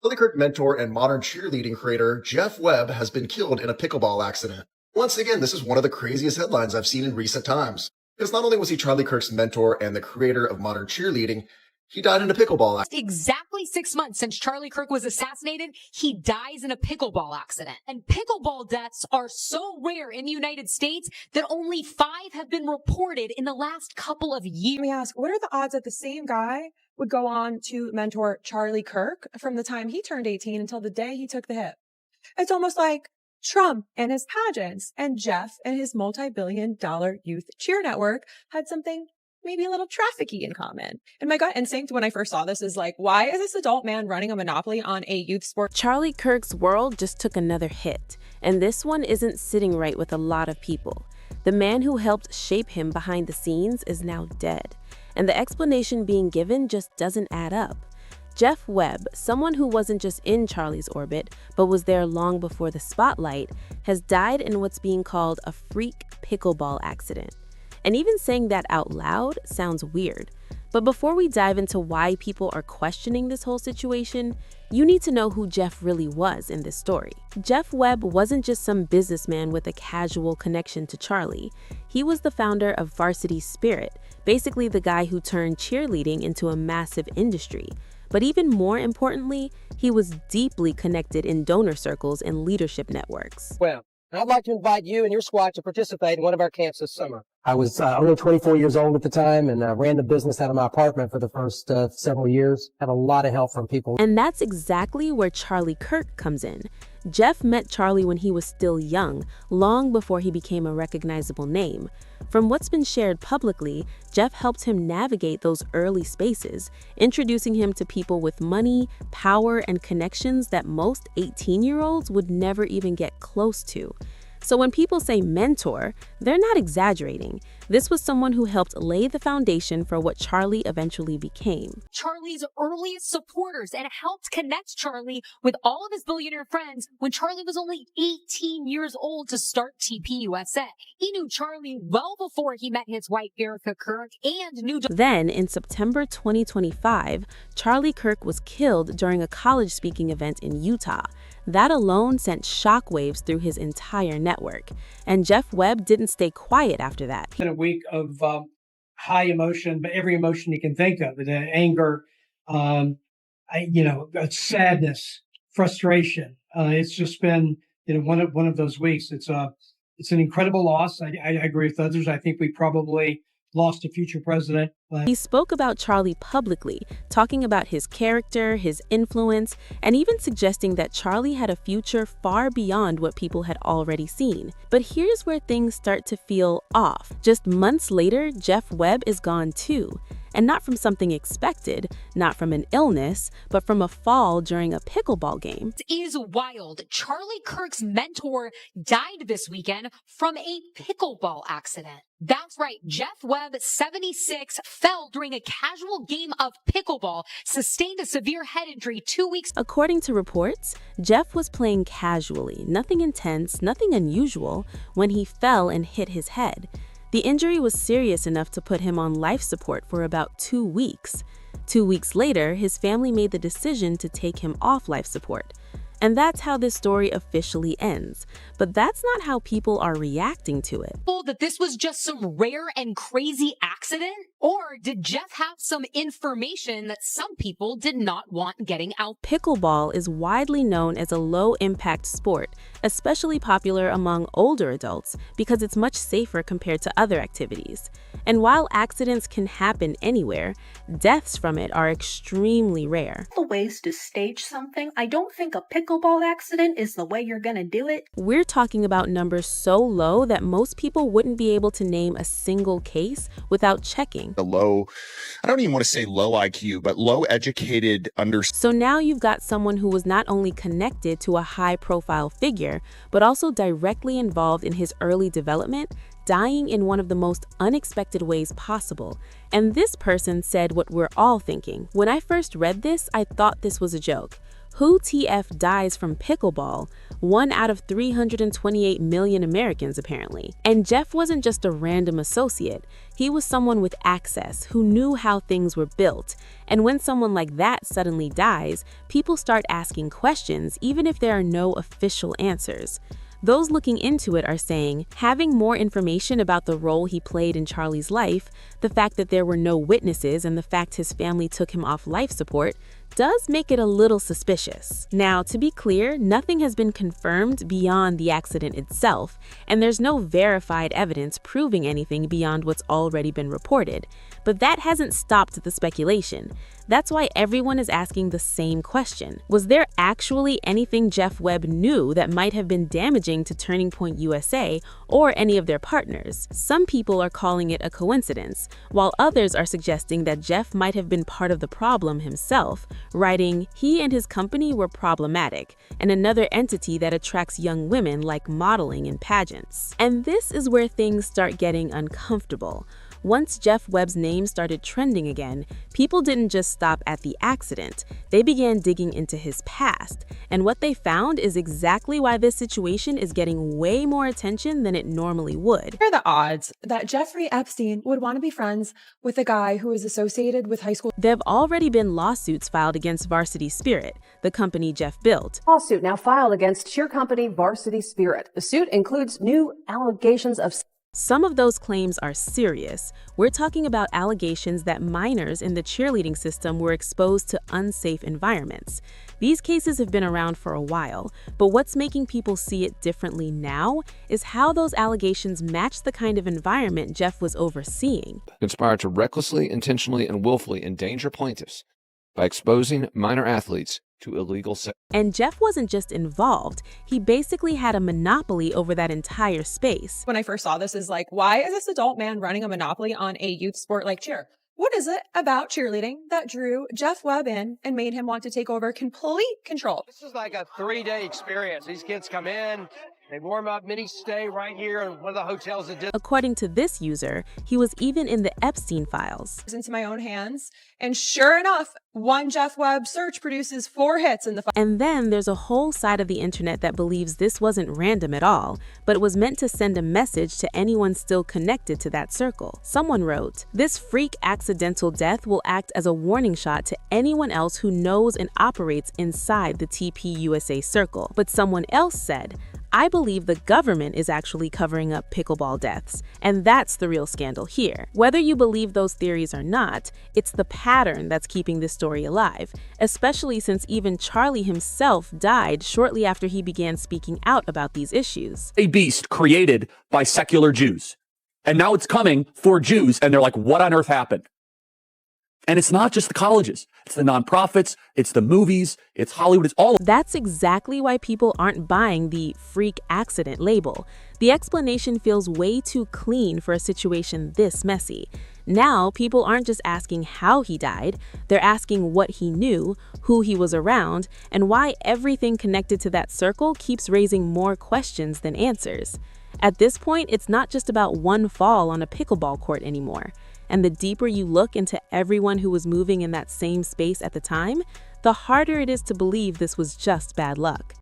Charlie Kirk mentor and modern cheerleading creator Jeff Webb has been killed in a pickleball accident. Once again, this is one of the craziest headlines I've seen in recent times. Because not only was he Charlie Kirk's mentor and the creator of modern cheerleading, he died in a pickleball accident. Exactly 6 months since Charlie Kirk was assassinated, he dies in a pickleball accident. And pickleball deaths are so rare in the United States that only 5 have been reported in the last couple of years. Let me ask, what are the odds that the same guy would go on to mentor Charlie Kirk from the time he turned 18 until the day he took the hit? It's almost like Trump and his pageants and Jeff and his multi-billion-dollar youth cheer network had something maybe a little trafficky in common. And my gut instinct when I first saw this is like, why is this adult man running a monopoly on a youth sport? Charlie Kirk's world just took another hit, and this one isn't sitting right with a lot of people. The man who helped shape him behind the scenes is now dead, and the explanation being given just doesn't add up. Jeff Webb, someone who wasn't just in Charlie's orbit, but was there long before the spotlight, has died in what's being called a freak pickleball accident. And even saying that out loud sounds weird. But before we dive into why people are questioning this whole situation, you need to know who Jeff really was in this story. Jeff Webb wasn't just some businessman with a casual connection to Charlie. He was the founder of Varsity Spirit, basically the guy who turned cheerleading into a massive industry. But even more importantly, he was deeply connected in donor circles and leadership networks. Well, I'd like to invite you and your squad to participate in one of our camps this summer. I was only 24 years old at the time and ran the business out of my apartment for the first several years. Had a lot of help from people. And that's exactly where Charlie Kirk comes in. Jeff met Charlie when he was still young, long before he became a recognizable name. From what's been shared publicly, Jeff helped him navigate those early spaces, introducing him to people with money, power, and connections that most 18-year-olds would never even get close to. So when people say mentor, they're not exaggerating. This was someone who helped lay the foundation for what Charlie eventually became. Charlie's earliest supporters and helped connect Charlie with all of his billionaire friends when Charlie was only 18 years old to start TPUSA. He knew Charlie well before he met his wife, Erika Kirk, and knew... Then, in September 2025, Charlie Kirk was killed during a college speaking event in Utah. That alone sent shockwaves through his entire network. And Jeff Webb didn't stay quiet after that. In a week of high emotion, but every emotion you can think of, the anger, sadness, frustration. It's just been one of those weeks. It's an incredible loss. I agree with others. I think we probably lost a future president. He spoke about Charlie publicly, talking about his character, his influence, and even suggesting that Charlie had a future far beyond what people had already seen. But here's where things start to feel off. Just months later, Jeff Webb is gone too. And not from something expected, not from an illness, but from a fall during a pickleball game. It is wild. Charlie Kirk's mentor died this weekend from a pickleball accident. That's right. Jeff Webb, 76, fell during a casual game of pickleball, sustained a severe head injury 2 weeks. According to reports, Jeff was playing casually, nothing intense, nothing unusual, when he fell and hit his head. The injury was serious enough to put him on life support for about 2 weeks. 2 weeks later, his family made the decision to take him off life support. And that's how this story officially ends. But that's not how people are reacting to it. That this was just some rare and crazy accident? Or did Jeff have some information that some people did not want getting out? Pickleball is widely known as a low-impact sport, especially popular among older adults because it's much safer compared to other activities. And while accidents can happen anywhere, deaths from it are extremely rare. The ways to stage something, I don't think a pickleball accident is the way you're gonna do it. We're talking about numbers so low that most people wouldn't be able to name a single case without checking. The low, I don't even want to say low IQ, but low educated So now you've got someone who was not only connected to a high profile figure, but also directly involved in his early development. dying in one of the most unexpected ways possible. And this person said what we're all thinking. When I first read this, I thought this was a joke. Who TF dies from pickleball? 1 out of 328 million Americans, apparently. And Jeff wasn't just a random associate. He was someone with access who knew how things were built. And when someone like that suddenly dies, people start asking questions, even if there are no official answers. Those looking into it are saying, having more information about the role he played in Charlie's life, the fact that there were no witnesses, and the fact his family took him off life support, does make it a little suspicious. Now, to be clear, nothing has been confirmed beyond the accident itself, and there's no verified evidence proving anything beyond what's already been reported. But that hasn't stopped the speculation. That's why everyone is asking the same question. Was there actually anything Jeff Webb knew that might have been damaging to Turning Point USA or any of their partners? Some people are calling it a coincidence, while others are suggesting that Jeff might have been part of the problem himself, writing, he and his company were problematic, and another entity that attracts young women like modeling and pageants. And this is where things start getting uncomfortable. Once Jeff Webb's name started trending again, people didn't just stop at the accident. They began digging into his past, and what they found is exactly why this situation is getting way more attention than it normally would. What are the odds that Jeffrey Epstein would want to be friends with a guy who is associated with high school? There have already been lawsuits filed against Varsity Spirit, the company Jeff built. Lawsuit now filed against cheer company Varsity Spirit. The suit includes new allegations of Some of those claims are serious. We're talking about allegations that minors in the cheerleading system were exposed to unsafe environments. These cases have been around for a while, but what's making people see it differently now is how those allegations match the kind of environment Jeff was overseeing. Conspired to recklessly, intentionally, and willfully endanger plaintiffs by exposing minor athletes to illegal sex. And Jeff wasn't just involved, he basically had a monopoly over that entire space. When I first saw this, is like, why is this adult man running a monopoly on a youth sport like cheer? What is it about cheerleading that drew Jeff Webb in and made him want to take over complete control? This is like a 3-day experience. These kids come in, they warm up, many stay right here in one of the hotels. According to this user, he was even in the Epstein files. Into my own hands, and sure enough, one Jeff Webb search produces 4 hits in the file. And then there's a whole side of the internet that believes this wasn't random at all, but it was meant to send a message to anyone still connected to that circle. Someone wrote, "This freak accidental death will act as a warning shot to anyone else who knows and operates inside the TPUSA circle." But someone else said, "I believe the government is actually covering up pickleball deaths, and that's the real scandal here." Whether you believe those theories or not, it's the pattern that's keeping this story alive, especially since even Charlie himself died shortly after he began speaking out about these issues. A beast created by secular Jews. And now it's coming for Jews, and they're like, what on earth happened? And it's not just the colleges, it's the nonprofits, it's the movies, it's Hollywood, it's all. That's exactly why people aren't buying the freak accident label. The explanation feels way too clean for a situation this messy. Now, people aren't just asking how he died, they're asking what he knew, who he was around, and why everything connected to that circle keeps raising more questions than answers. At this point, it's not just about one fall on a pickleball court anymore. And the deeper you look into everyone who was moving in that same space at the time, the harder it is to believe this was just bad luck.